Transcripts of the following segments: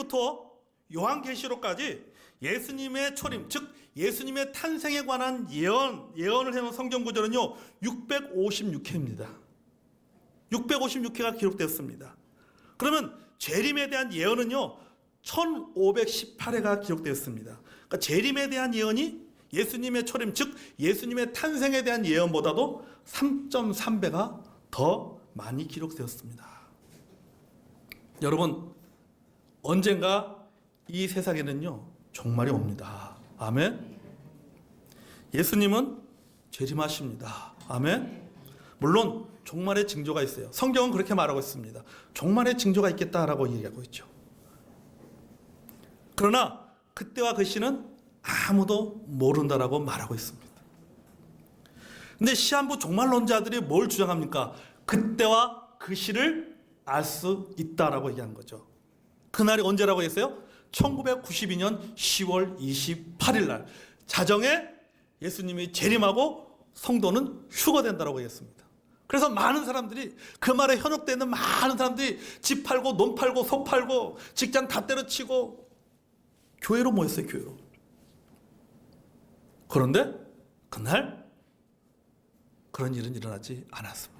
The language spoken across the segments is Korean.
창세기부터 요한계시록까지 예수님의 초림, 즉 예수님의 탄생에 관한 예언을 해놓은 성경 구절은요 656회입니다. 656회가 기록되었습니다. 그러면 재림에 대한 예언은요 1518회가 기록되었습니다. 그러니까 재림에 대한 예언이 예수님의 초림, 즉 예수님의 탄생에 대한 예언보다도 3.3배가 더 많이 기록되었습니다. 여러분, 언젠가 이 세상에는요 종말이 옵니다. 아멘. 예수님은 재림하십니다. 아멘. 물론 종말의 징조가 있어요. 성경은 그렇게 말하고 있습니다. 종말의 징조가 있겠다라고 얘기하고 있죠. 그러나 그때와 그 시는 아무도 모른다라고 말하고 있습니다. 근데 시한부 종말론자들이 뭘 주장합니까? 그때와 그 시를 알 수 있다라고 얘기하는 거죠. 그날이 언제라고 했어요? 1992년 10월 28일 날 자정에 예수님이 재림하고 성도는 휴거된다라고 했습니다. 그래서 많은 사람들이, 그 말에 현혹되는 많은 사람들이 집 팔고 논 팔고 소 팔고 직장 다 때려치고 교회로 모였어요. 교회로. 그런데 그날 그런 일은 일어나지 않았습니다.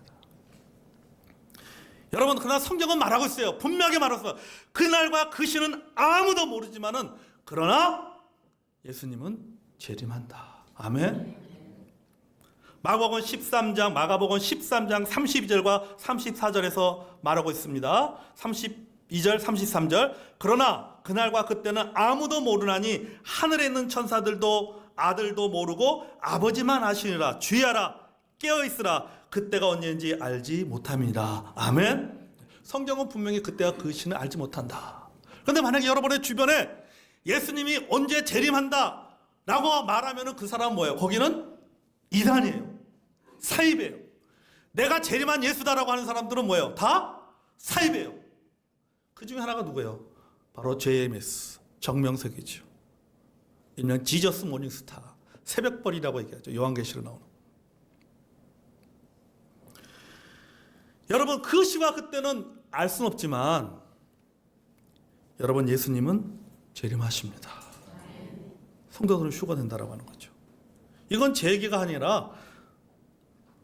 여러분, 그러나 성경은 말하고 있어요. 분명하게 말했어요. 그날과 그 시는 아무도 모르지만은 그러나 예수님은 재림한다. 아멘. 마가복음 13장 32절과 34절에서 말하고 있습니다. 32절, 33절. 그러나 그날과 그때는 아무도 모르나니 하늘에 있는 천사들도 아들도 모르고 아버지만 아시니라. 주의하라, 깨어있으라. 그때가 언제인지 알지 못함이라. 아멘. 성경은 분명히 그때와 그 시는 알지 못한다. 그런데 만약에 여러분의 주변에 예수님이 언제 재림한다 라고 말하면 그 사람은 뭐예요? 거기는 이단이에요. 사입이에요. 내가 재림한 예수다라고 하는 사람들은 뭐예요? 다 사입이에요. 그 중에 하나가 누구예요? 바로 JMS 정명석이죠. 일명 지저스 모닝스타, 새벽벌이라고 얘기하죠. 요한계시록 나오는. 여러분, 그 시와 그때는 알 수는 없지만 여러분, 예수님은 재림하십니다. 성도들은 휴거된다라고 하는 거죠. 이건 제 얘기가 아니라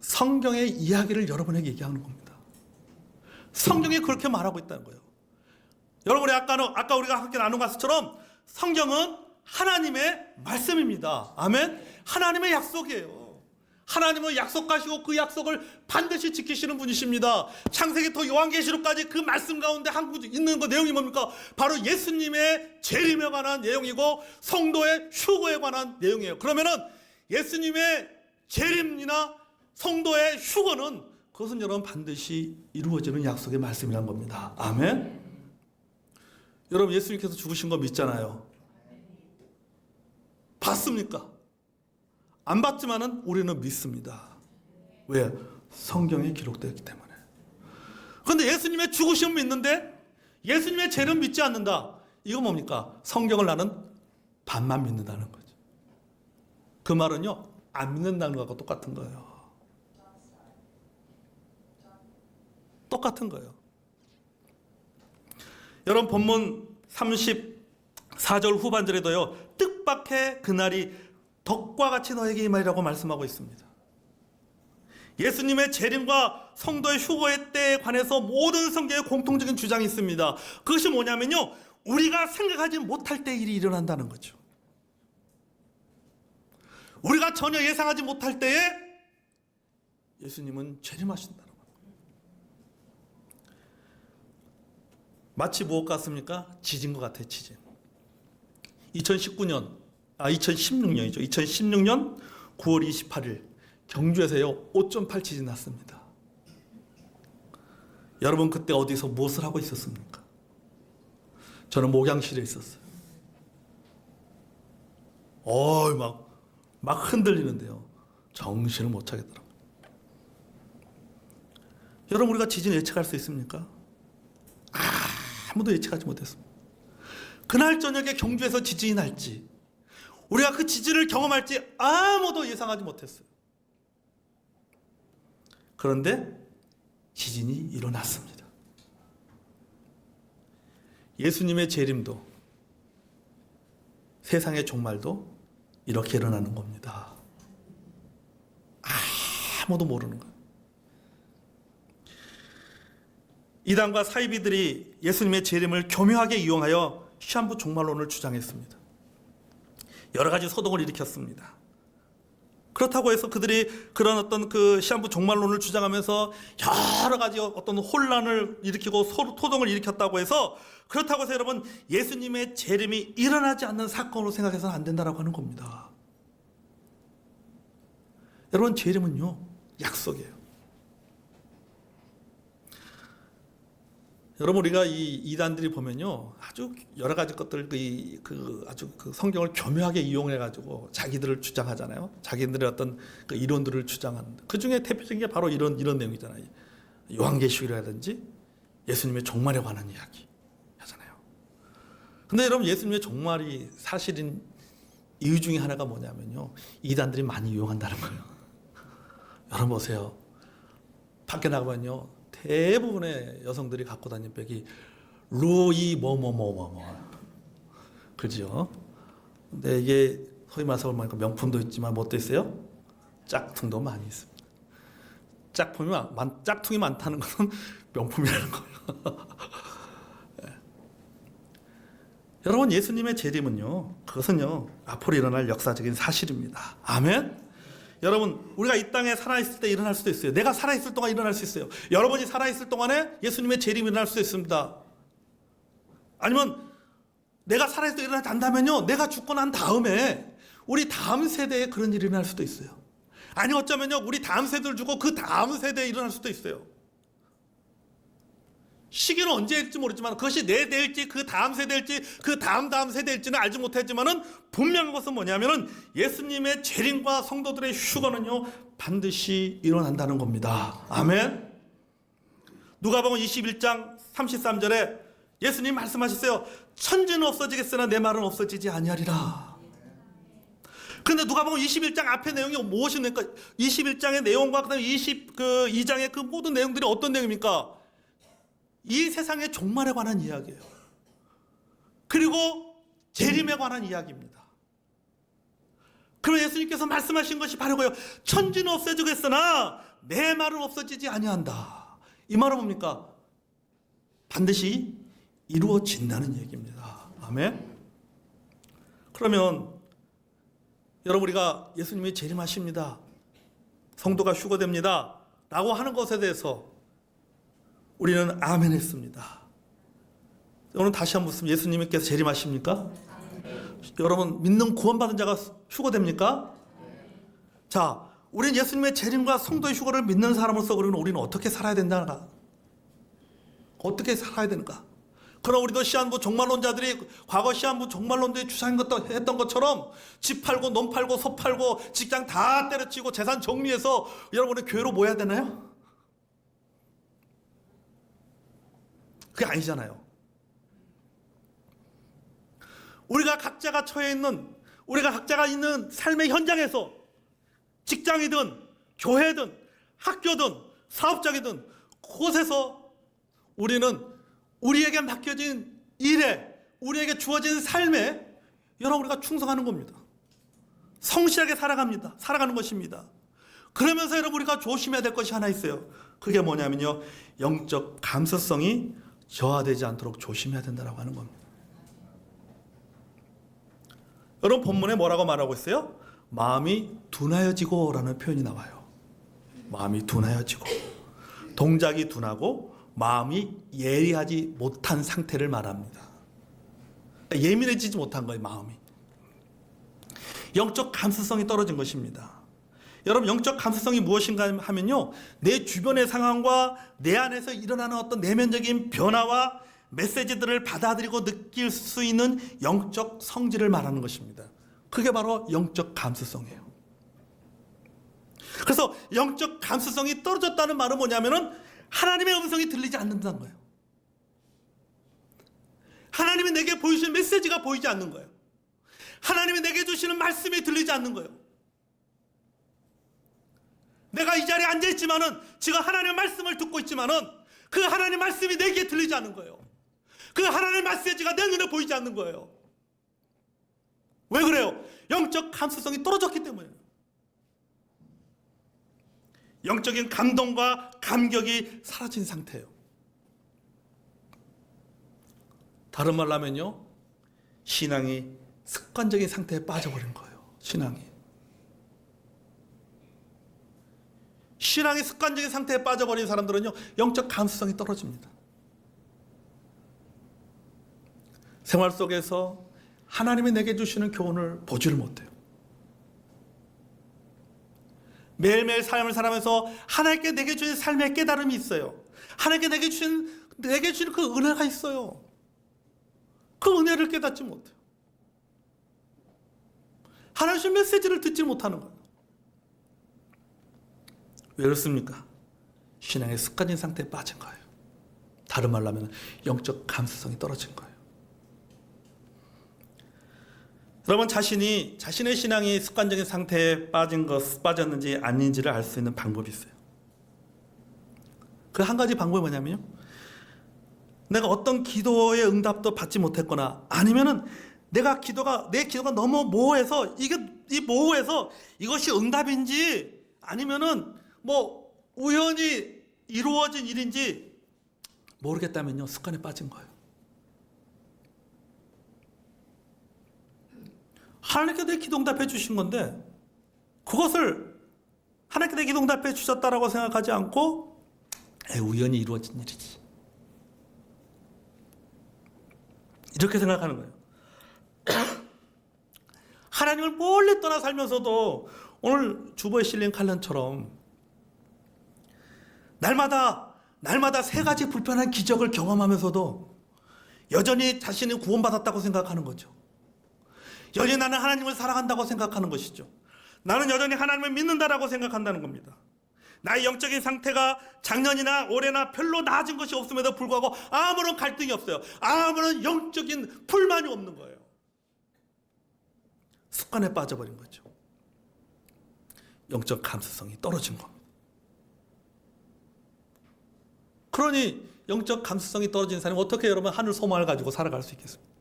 성경의 이야기를 여러분에게 얘기하는 겁니다. 성경이 그렇게 말하고 있다는 거예요. 여러분이 아까 우리가 함께 나눈 것처럼 성경은 하나님의 말씀입니다. 아멘. 하나님의 약속이에요. 하나님은 약속하시고 그 약속을 반드시 지키시는 분이십니다. 창세기부터 요한계시록까지 그 말씀 가운데 한 구절 있는 그 내용이 뭡니까? 바로 예수님의 재림에 관한 내용이고 성도의 휴거에 관한 내용이에요. 그러면은 예수님의 재림이나 성도의 휴거는 그것은 여러분 반드시 이루어지는 약속의 말씀이라는 겁니다. 아멘. 여러분, 예수님께서 죽으신 거 믿잖아요. 봤습니까? 안 봤지만은 우리는 믿습니다. 왜? 성경에 기록되었기 때문에. 그런데 예수님의 죽으심을 믿는데 예수님의 재림 믿지 않는다. 이거 뭡니까? 성경을 나는 반만 믿는다는 거죠. 그 말은요, 안 믿는다는 것과 똑같은 거예요. 똑같은 거예요. 여러분, 본문 34절 후반절에도요, 뜻밖의 그날이 덕과 같이 너에게 임하리라고 말씀하고 있습니다. 예수님의 재림과 성도의 휴거의 때에 관해서 모든 성경에 공통적인 주장이 있습니다. 그것이 뭐냐면요, 우리가 생각하지 못할 때 일이 일어난다는 거죠. 우리가 전혀 예상하지 못할 때에 예수님은 재림하신다는 겁니다. 마치 무엇 같습니까? 지진 것 같아요. 지진. 2016년이죠. 2016년 9월 28일 경주에서요 5.8 지진 났습니다. 여러분, 그때 어디서 무엇을 하고 있었습니까? 저는 목양실에 있었어요. 막 흔들리는데요, 정신을 못 차겠더라고요. 여러분, 우리가 지진 예측할 수 있습니까? 아무도 예측하지 못했습니다. 그날 저녁에 경주에서 지진이 날지, 우리가 그 지진을 경험할지 아무도 예상하지 못했어요. 그런데 지진이 일어났습니다. 예수님의 재림도 세상의 종말도 이렇게 일어나는 겁니다. 아무도 모르는 거예요. 이단과 사이비들이 예수님의 재림을 교묘하게 이용하여 시한부 종말론을 주장했습니다. 여러 가지 소동을 일으켰습니다. 그렇다고 해서 그들이 그런 어떤 그 시한부 종말론을 주장하면서 여러 가지 어떤 혼란을 일으키고 소동을 일으켰다고 해서, 그렇다고 해서 여러분 예수님의 재림이 일어나지 않는 사건으로 생각해서는 안 된다라고 하는 겁니다. 여러분 재림은요 약속이에요. 여러분 우리가 이 이단들이 보면요 아주 여러 가지 것들 아주 그 성경을 교묘하게 이용해 가지고 자기들을 주장하잖아요. 자기들의 어떤 그 이론들을 주장하는, 그 중에 대표적인 게 바로 이런 내용이잖아요. 요한계시록이라든지 예수님의 종말에 관한 이야기 하잖아요. 근데 여러분 예수님의 종말이 사실인 이유 중에 하나가 뭐냐면요, 이단들이 많이 이용한다는 거예요. 여러분 보세요. 밖에 나가면요 대부분의 여성들이 갖고 다니는 백이 루이 그죠? 근데 이게 소위 말해서 보니까 명품도 있지만 뭣도 있어요? 짝퉁도 많이 있습니다. 짝퉁이 많다는 것은 명품이라는 거예요. 네. 여러분 예수님의 재림은요 그것은요 앞으로 일어날 역사적인 사실입니다. 아멘. 여러분 우리가 이 땅에 살아있을 때 일어날 수도 있어요. 내가 살아있을 동안 일어날 수 있어요. 여러분이 살아있을 동안에 예수님의 재림이 일어날 수도 있습니다. 아니면 내가 살아있을 때 일어나지 않다면요 내가 죽고 난 다음에 우리 다음 세대에 그런 일이 일어날 수도 있어요. 아니 어쩌면요 우리 다음 세대를 주고 그 다음 세대에 일어날 수도 있어요. 시기는 언제일지 모르지만 그것이 내 대일지 그 다음 세대일지 그 다음 세대일지는 알지 못했지만은 분명한 것은 뭐냐면은 예수님의 재림과 성도들의 휴거는요 반드시 일어난다는 겁니다. 아멘. 누가복음 21장 33절에 예수님 말씀하셨어요. 천지는 없어지겠으나 내 말은 없어지지 아니하리라. 근데 누가복음 21장 앞에 내용이 무엇입니까? 21장의 내용과 그다음에 22장의 그 모든 내용들이 어떤 내용입니까? 이 세상의 종말에 관한 이야기예요. 그리고 재림에 관한 이야기입니다. 그럼 예수님께서 말씀하신 것이 바로 그거예요. 천지는 없어지겠으나 내 말은 없어지지 아니한다. 이 말은 뭡니까? 반드시 이루어진다는 얘기입니다. 아멘. 그러면 여러분 우리가 예수님이 재림하십니다, 성도가 휴거됩니다 라고 하는 것에 대해서 우리는 아멘 했습니다. 오늘 다시 한번 묻습니다. 예수님께서 재림하십니까? 여러분 믿는 구원받은 자가 휴거됩니까? 자, 우리는 예수님의 재림과 성도의 휴거를 믿는 사람으로서 그러면 우리는 어떻게 살아야 된다? 어떻게 살아야 되는가? 그럼 우리도 시한부 종말론자들이 과거 시한부 종말론들이 주장했던 것처럼 집 팔고 논 팔고 소 팔고 직장 다 때려치고 재산 정리해서 여러분의 교회로 모여야 되나요? 그게 아니잖아요. 우리가 각자가 있는 삶의 현장에서 직장이든 교회든 학교든 사업장이든 그곳에서 우리는 우리에게 맡겨진 일에 우리에게 주어진 삶에 여러분 우리가 충성하는 겁니다. 성실하게 살아가는 것입니다. 그러면서 여러분 우리가 조심해야 될 것이 하나 있어요. 그게 뭐냐면요 영적 감수성이 저하되지 않도록 조심해야 된다고 하는 겁니다. 여러분 본문에 뭐라고 말하고 있어요? 마음이 둔하여지고 라는 표현이 나와요. 마음이 둔하여지고, 동작이 둔하고 마음이 예리하지 못한 상태를 말합니다. 예민해지지 못한 거예요. 마음이 영적 감수성이 떨어진 것입니다. 여러분 영적 감수성이 무엇인가 하면요 내 주변의 상황과 내 안에서 일어나는 어떤 내면적인 변화와 메시지들을 받아들이고 느낄 수 있는 영적 성질을 말하는 것입니다. 그게 바로 영적 감수성이에요. 그래서 영적 감수성이 떨어졌다는 말은 뭐냐면은 하나님의 음성이 들리지 않는다는 거예요. 하나님이 내게 보여주시는 메시지가 보이지 않는 거예요. 하나님이 내게 주시는 말씀이 들리지 않는 거예요. 내가 이 자리에 앉아있지만은 지금 하나님의 말씀을 듣고 있지만은 그 하나님의 말씀이 내게 들리지 않는 거예요. 그 하나님의 메시지가 내 눈에 보이지 않는 거예요. 왜 그래요? 영적 감수성이 떨어졌기 때문이에요. 영적인 감동과 감격이 사라진 상태예요. 다른 말로 하면요, 신앙이 습관적인 상태에 빠져버린 거예요. 신앙이 습관적인 상태에 빠져버린 사람들은요, 영적 감수성이 떨어집니다. 생활 속에서 하나님이 내게 주시는 교훈을 보지를 못해요. 매일매일 삶을 살아가면서 하나님께 내게 주신 삶의 깨달음이 있어요. 하나님께 내게 주신 그 은혜가 있어요. 그 은혜를 깨닫지 못해요. 하나님 주신 메시지를 듣지 못하는 거예요. 왜 그렇습니까? 신앙의 습관적인 상태에 빠진 거예요. 다른 말로 하면 영적 감수성이 떨어진 거예요. 여러분, 자신의 신앙이 습관적인 상태에 빠졌는지 아닌지를 알 수 있는 방법이 있어요. 그 한 가지 방법이 뭐냐면요, 내가 어떤 기도의 응답도 받지 못했거나, 아니면은 내 기도가 너무 모호해서 이것이 응답인지 아니면은 우연히 이루어진 일인지 모르겠다면요, 습관에 빠진 거예요. 하나님께 내 기도 응답해 주신 건데, 그것을 하나님께 내 기도 응답해 주셨다라고 생각하지 않고 우연히 이루어진 일이지, 이렇게 생각하는 거예요. 하나님을 멀리 떠나 살면서도 오늘 주보에 실린 칼럼처럼 날마다 세 가지 불편한 기적을 경험하면서도 여전히 자신이 구원받았다고 생각하는 거죠. 여전히 나는 하나님을 사랑한다고 생각하는 것이죠. 나는 여전히 하나님을 믿는다라고 생각한다는 겁니다. 나의 영적인 상태가 작년이나 올해나 별로 나아진 것이 없음에도 불구하고 아무런 갈등이 없어요. 아무런 영적인 불만이 없는 거예요. 습관에 빠져버린 거죠. 영적 감수성이 떨어진 겁니다. 그러니 영적 감수성이 떨어진 사람이 어떻게 여러분 하늘 소망을 가지고 살아갈 수 있겠습니까?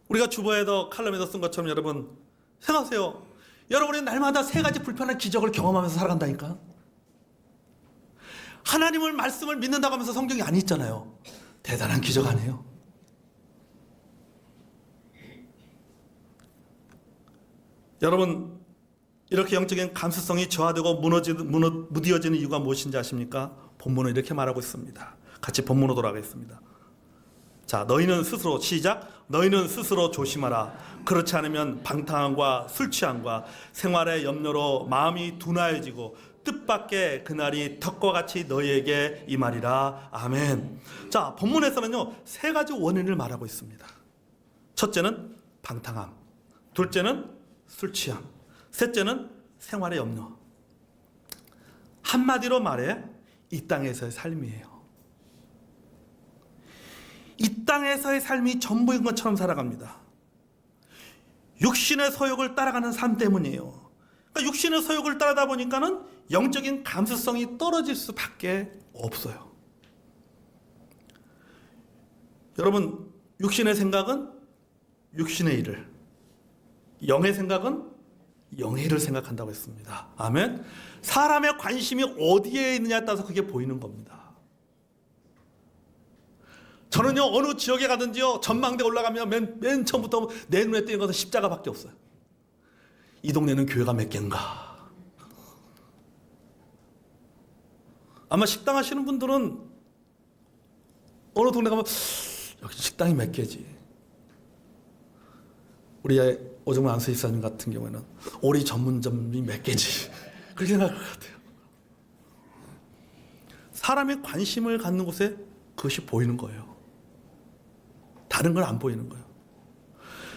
우리가 주보에도 칼럼에도 쓴 것처럼 여러분 생각하세요. 여러분이 날마다 세 가지 불편한 기적을 경험하면서 살아간다니까. 하나님을 말씀을 믿는다고 하면서 성경이 안 있잖아요. 대단한 기적 아니에요? 여러분, 이렇게 영적인 감수성이 저하되고 무뎌지는 이유가 무엇인지 아십니까? 본문은 이렇게 말하고 있습니다. 같이 본문으로 돌아가겠습니다. 자, 너희는 스스로, 시작. 너희는 스스로 조심하라. 그렇지 않으면 방탕함과 술 취함과 생활의 염려로 마음이 둔하여지고 뜻밖의 그날이 턱과 같이 너희에게 임하리라. 아멘. 자, 본문에서는요, 세 가지 원인을 말하고 있습니다. 첫째는 방탕함, 둘째는 술 취함, 셋째는 생활의 염려. 한마디로 말해 이 땅에서의 삶이에요. 이 땅에서의 삶이 전부인 것처럼 살아갑니다. 육신의 소욕을 따라가는 삶 때문이에요. 그러니까 육신의 소욕을 따르다 보니까는 영적인 감수성이 떨어질 수밖에 없어요. 여러분, 육신의 생각은 육신의 일을, 영의 생각은 영의 일을 생각한다고 했습니다. 아멘. 사람의 관심이 어디에 있느냐에 따라서 그게 보이는 겁니다. 저는요, 어느 지역에 가든지요, 전망대 올라가면 맨 처음부터 내 눈에 띄는 것은 십자가밖에 없어요. 이 동네는 교회가 몇 개인가. 아마 식당 하시는 분들은 어느 동네 가면 여기 식당이 몇 개지. 우리 오정만 안수집사님 같은 경우에는 오리 전문점이 몇 개지. 그렇게 생각할 것 같아요. 사람의 관심을 갖는 곳에 그것이 보이는 거예요. 다른 건 안 보이는 거예요.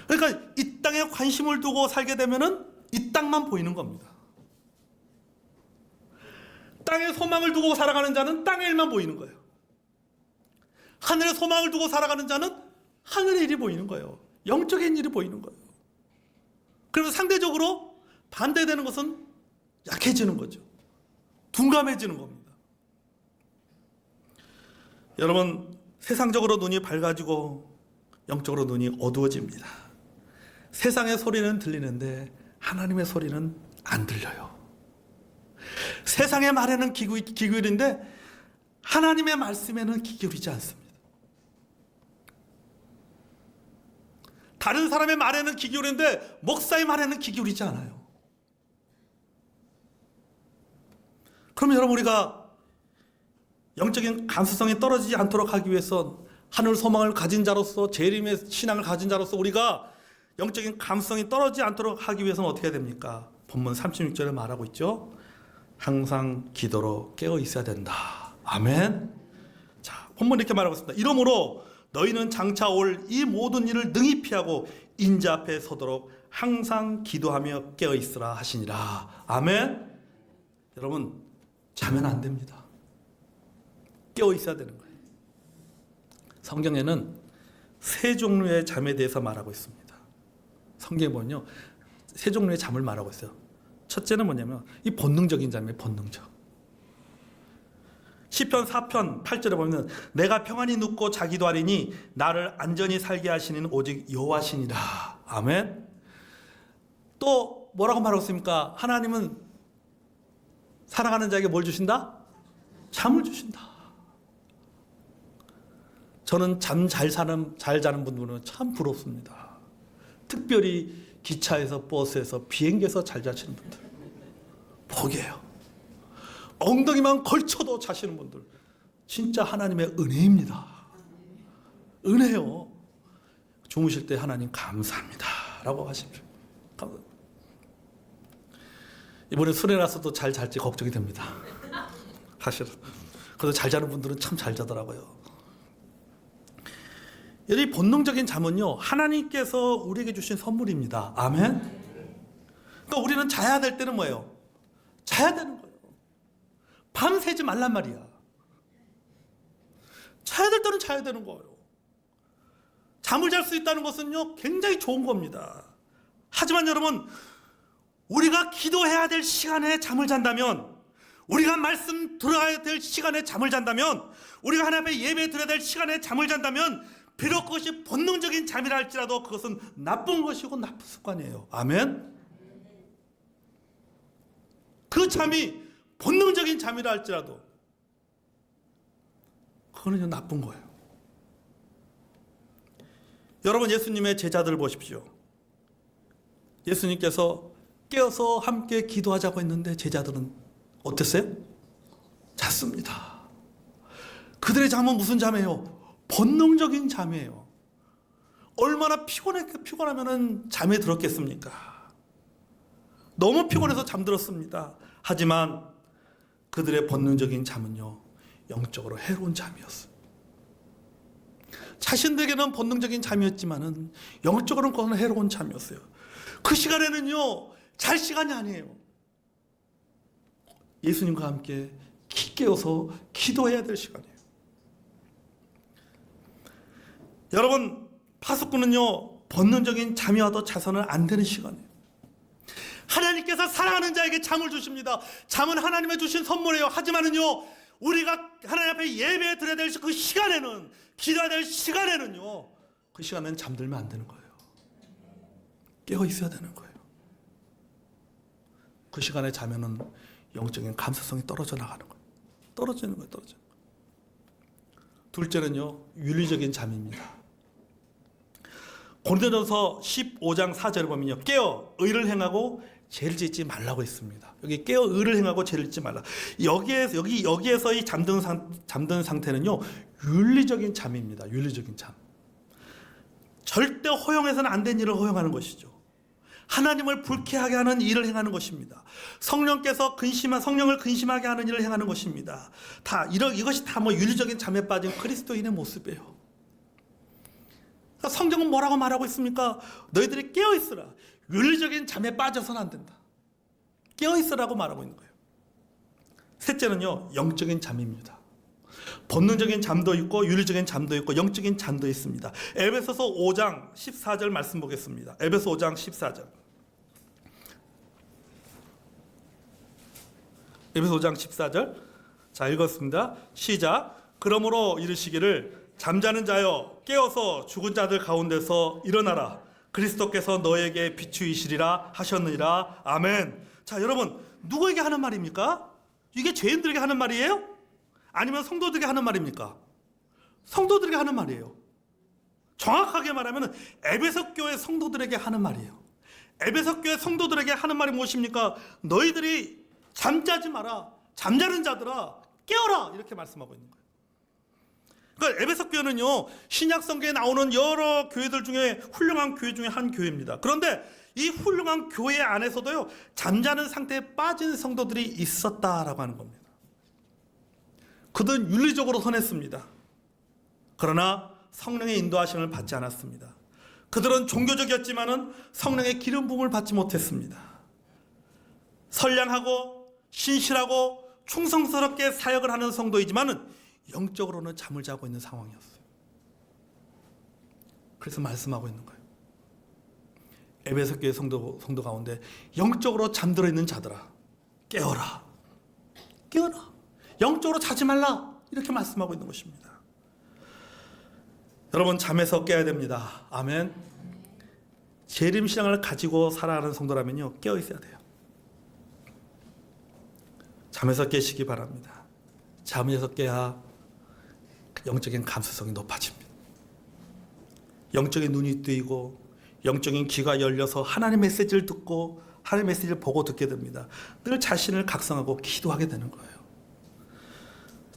그러니까 이 땅에 관심을 두고 살게 되면은 이 땅만 보이는 겁니다. 땅에 소망을 두고 살아가는 자는 땅의 일만 보이는 거예요. 하늘에 소망을 두고 살아가는 자는 하늘의 일이 보이는 거예요. 영적인 일이 보이는 거예요. 그래서 상대적으로 반대되는 것은 약해지는 거죠. 둔감해지는 겁니다. 여러분, 세상적으로 눈이 밝아지고 영적으로 눈이 어두워집니다. 세상의 소리는 들리는데 하나님의 소리는 안 들려요. 세상의 말에는 귀 기울인데 하나님의 말씀에는 귀 기울이지 않습니다. 다른 사람의 말에는 귀 기울이는데 목사의 말에는 귀 기울이지 않아요. 그럼 여러분, 우리가 영적인 감수성이 떨어지지 않도록 하기 위해서 하늘 소망을 가진 자로서, 재림의 신앙을 가진 자로서 우리가 영적인 감수성이 떨어지지 않도록 하기 위해서는 어떻게 해야 됩니까? 본문 36절에 말하고 있죠. 항상 기도로 깨어 있어야 된다. 아멘. 자, 본문 이렇게 말하고 있습니다. 이러므로 너희는 장차 올 이 모든 일을 능히 피하고 인자 앞에 서도록 항상 기도하며 깨어 있으라 하시니라. 아멘. 여러분, 자면 안 됩니다. 깨어 있어야 되는 거예요. 성경에는 세 종류의 잠에 대해서 말하고 있습니다. 성경에 보면요, 세 종류의 잠을 말하고 있어요. 첫째는 뭐냐면 이 본능적인 잠이에요. 본능적. 시편 4편 8절에 보면 내가 평안히 눕고 자기도 하리니 나를 안전히 살게 하시는 오직 여호와시니라. 아멘. 또 뭐라고 말하고 있습니까? 하나님은 사랑하는 자에게 뭘 주신다? 잠을 주신다. 저는 잠 잘 자는 분들은 참 부럽습니다. 특별히 기차에서, 버스에서, 비행기에서 잘 자시는 분들 복이에요. 엉덩이만 걸쳐도 자시는 분들 진짜 하나님의 은혜입니다. 은혜요. 주무실 때 하나님 감사합니다 라고 하십시오. 이번에 술에 나서도 잘 잘지 걱정이 됩니다. 사실은. 그래서 잘 자는 분들은 참 잘 자더라고요. 이 본능적인 잠은요, 하나님께서 우리에게 주신 선물입니다. 아멘. 그러니까 우리는 자야 될 때는 뭐예요? 자야 되는 거예요. 밤새지 말란 말이야. 자야 될 때는 자야 되는 거예요. 잠을 잘 수 있다는 것은요, 굉장히 좋은 겁니다. 하지만 여러분, 우리가 기도해야 될 시간에 잠을 잔다면, 우리가 말씀 들어야 될 시간에 잠을 잔다면, 우리가 하나님 앞에 예배 드려야 될 시간에 잠을 잔다면, 비록 그것이 본능적인 잠이라 할지라도 그것은 나쁜 것이고 나쁜 습관이에요. 아멘. 그 잠이 본능적인 잠이라 할지라도 그거는 나쁜 거예요. 여러분, 예수님의 제자들 보십시오. 예수님께서 깨어서 함께 기도하자고 했는데 제자들은 어땠어요? 잤습니다. 그들의 잠은 무슨 잠이에요? 본능적인 잠이에요. 얼마나 피곤하면 잠에 들었겠습니까? 너무 피곤해서 잠들었습니다. 하지만 그들의 본능적인 잠은요, 영적으로 해로운 잠이었어요. 자신들에게는 본능적인 잠이었지만은 영적으로는 그건 해로운 잠이었어요. 그 시간에는요, 잘 시간이 아니에요. 예수님과 함께 깨어서 기도해야 될 시간이에요. 여러분, 파수꾼은요, 본능적인 잠이 와도 자서는 안 되는 시간이에요. 하나님께서 사랑하는 자에게 잠을 주십니다. 잠은 하나님의 주신 선물이에요. 하지만은요, 우리가 하나님 앞에 예배 드려야 될 그 시간에는, 기도해야 될 시간에는요, 그 시간에는 잠들면 안 되는 거예요. 깨어 있어야 되는 거예요. 그 시간에 자면은 영적인 감수성이 떨어져 나가는 거예요. 떨어지는 거예요. 둘째는요, 윤리적인 잠입니다. 고린도전서 15장 4절을 보면요, 깨어 의를 행하고 죄를 짓지 말라고 했습니다. 여기 깨어 의를 행하고 죄를 짓지 말라. 여기에서 이 잠든 상태는요, 윤리적인 잠입니다. 윤리적인 잠. 절대 허용해서는 안 된 일을 허용하는 것이죠. 하나님을 불쾌하게 하는 일을 행하는 것입니다. 성령을 근심하게 하는 일을 행하는 것입니다. 이것이 다 윤리적인 잠에 빠진 그리스도인의 모습이에요. 성경은 뭐라고 말하고 있습니까? 너희들이 깨어있으라. 윤리적인 잠에 빠져서는 안 된다. 깨어있으라고 말하고 있는 거예요. 셋째는요, 영적인 잠입니다. 본능적인 잠도 있고 윤리적인 잠도 있고 영적인 잠도 있습니다. 에베소서 5장 14절 말씀 보겠습니다. 에베소 5장 14절. 에베소 5장 14절. 자, 읽었습니다. 시작. 그러므로 이르시기를 잠자는 자여 깨어서 죽은 자들 가운데서 일어나라. 그리스도께서 너에게 비추이시리라 하셨느니라. 아멘. 자, 여러분, 누구에게 하는 말입니까? 이게 죄인들에게 하는 말이에요? 아니면 성도들에게 하는 말입니까? 성도들에게 하는 말이에요. 정확하게 말하면 에베소 교회 성도들에게 하는 말이에요. 에베소 교회 성도들에게 하는 말이 무엇입니까? 너희들이 잠자지 마라. 잠자는 자들아 깨어라. 이렇게 말씀하고 있는 거예요. 그러니까 에베소 교회는요, 신약 성경에 나오는 여러 교회들 중에 훌륭한 교회 중에 한 교회입니다. 그런데 이 훌륭한 교회 안에서도요, 잠자는 상태에 빠진 성도들이 있었다라고 하는 겁니다. 그들은 윤리적으로 선했습니다. 그러나 성령의 인도하심을 받지 않았습니다. 그들은 종교적이었지만은 성령의 기름 부음을 받지 못했습니다. 선량하고 신실하고 충성스럽게 사역을 하는 성도이지만은 영적으로는 잠을 자고 있는 상황이었어요. 그래서 말씀하고 있는 거예요. 에베소 교회 성도 가운데 영적으로 잠들어 있는 자들아 깨어라. 깨어라. 영적으로 자지 말라. 이렇게 말씀하고 있는 것입니다. 여러분, 잠에서 깨야 됩니다. 아멘. 재림신앙을 가지고 살아가는 성도라면요, 깨어 있어야 돼요. 잠에서 깨시기 바랍니다. 잠에서 깨야 영적인 감수성이 높아집니다. 영적인 눈이 뜨이고 영적인 귀가 열려서 하나님의 메시지를 듣고 하나님의 메시지를 보고 듣게 됩니다. 늘 자신을 각성하고 기도하게 되는 거예요.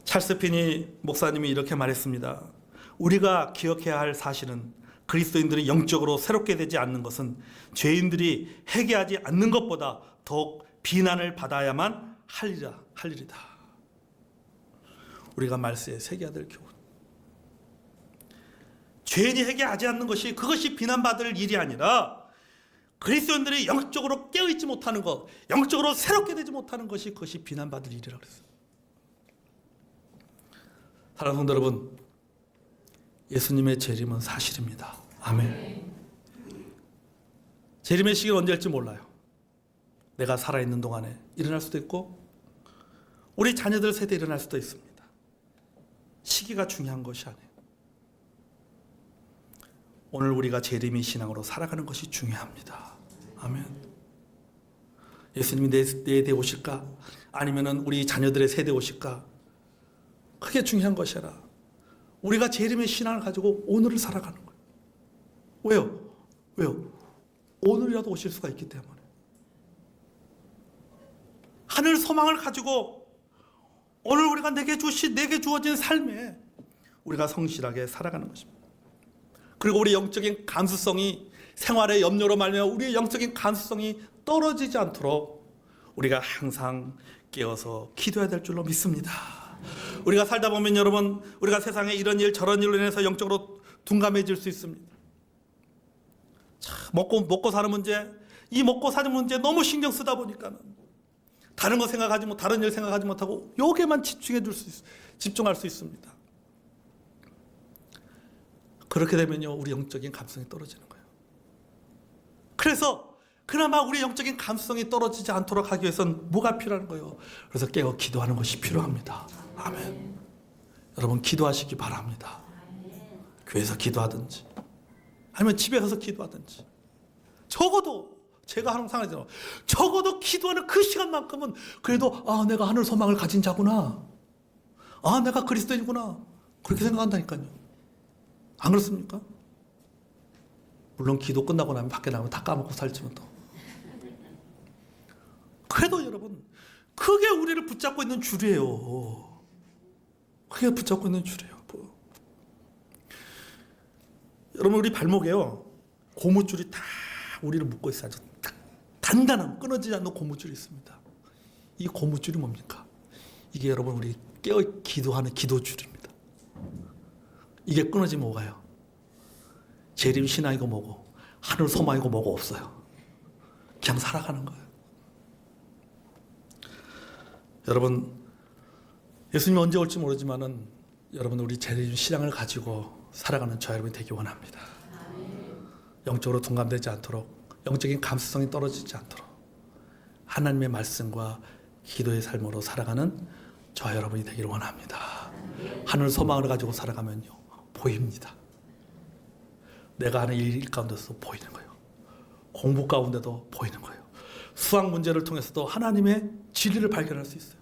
찰스 피니 목사님이 이렇게 말했습니다. 우리가 기억해야 할 사실은 그리스도인들이 영적으로 새롭게 되지 않는 것은 죄인들이 회개하지 않는 것보다 더욱 비난을 받아야만 할 일이다. 우리가 말세에 새겨야 될 교훈. 죄인이 회개하지 않는 것이 그것이 비난받을 일이 아니라 그리스도인들이 영적으로 깨어있지 못하는 것, 영적으로 새롭게 되지 못하는 것이 그것이 비난받을 일이라고 그랬어요. 사랑하는 성도 여러분, 예수님의 재림은 사실입니다. 아멘. 재림의 시기는 언제일지 몰라요. 내가 살아있는 동안에 일어날 수도 있고 우리 자녀들 세대에 일어날 수도 있습니다. 시기가 중요한 것이 아니에요. 오늘 우리가 재림의 신앙으로 살아가는 것이 중요합니다. 아멘. 예수님이 내 세대에 오실까? 아니면 우리 자녀들의 세대에 오실까? 그게 중요한 것이 아니라 우리가 재림의 신앙을 가지고 오늘을 살아가는 거예요. 왜요? 오늘이라도 오실 수가 있기 때문에. 하늘 소망을 가지고 오늘 우리가 내게 주어진 삶에 우리가 성실하게 살아가는 것입니다. 그리고 우리 영적인 감수성이 생활의 염려로 말미암아 우리의 영적인 감수성이 떨어지지 않도록 우리가 항상 깨어서 기도해야 될 줄로 믿습니다. 우리가 살다 보면 여러분, 우리가 세상에 이런 일 저런 일로 인해서 영적으로 둔감해질 수 있습니다. 먹고 사는 문제, 이 먹고 사는 문제 너무 신경 쓰다 보니까는 다른 거 생각하지 못, 다른 일 생각하지 못하고 여기에만 집중할 수 있습니다. 그렇게 되면요, 우리 영적인 감성이 떨어지는 거예요. 그래서 그나마 우리 영적인 감성이 떨어지지 않도록 하기 위해서는 뭐가 필요한 거예요? 그래서 깨어 기도하는 것이 필요합니다. 아멘. 여러분, 기도하시기 바랍니다. 교회에서 기도하든지 아니면 집에 가서 기도하든지, 적어도 제가 항상 하잖아요. 적어도 기도하는 그 시간만큼은 그래도 내가 하늘 소망을 가진 자구나, 내가 그리스도인이구나, 그렇게 생각한다니까요. 안 그렇습니까? 물론 기도 끝나고 나면 밖에 나가면 다 까먹고 살지만 또 그래도 여러분, 그게 우리를 붙잡고 있는 줄이에요. 그게 붙잡고 있는 줄이에요. 여러분, 우리 발목에요, 고무줄이 다 우리를 묶고 있어요. 아주 단단한, 끊어지지 않는 고무줄이 있습니다. 이 고무줄이 뭡니까? 이게 여러분, 우리 깨어 기도하는 기도줄입니다. 이게 끊어지면 뭐가요? 재림 신앙이고 뭐고 하늘 소망이고 뭐고 없어요. 그냥 살아가는 거예요. 여러분, 예수님이 언제 올지 모르지만은 여러분, 우리 재림 신앙을 가지고 살아가는 저 여러분이 되기 원합니다. 영적으로 둔감되지 않도록, 영적인 감수성이 떨어지지 않도록 하나님의 말씀과 기도의 삶으로 살아가는 저 여러분이 되기를 원합니다. 하늘 소망을 가지고 살아가면요, 보입니다. 내가 하는 일 가운데서 보이는 거예요. 공부 가운데도 보이는 거예요. 수학 문제를 통해서도 하나님의 진리를 발견할 수 있어요.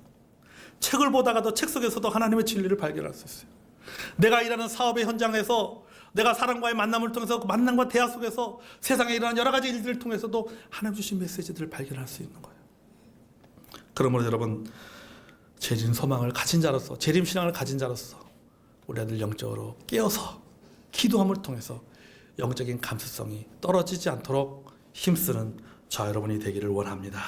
책을 보다가도 책 속에서도 하나님의 진리를 발견할 수 있어요. 내가 일하는 사업의 현장에서, 내가 사람과의 만남을 통해서, 그 만남과 대화 속에서 세상에 일어나는 여러 가지 일들을 통해서도 하나님 주신 메시지들을 발견할 수 있는 거예요. 그러므로 여러분, 재림 소망을 가진 자로서, 재림 신앙을 가진 자로서 우리 아들 영적으로 깨어서 기도함을 통해서 영적인 감수성이 떨어지지 않도록 힘쓰는 저 여러분이 되기를 원합니다.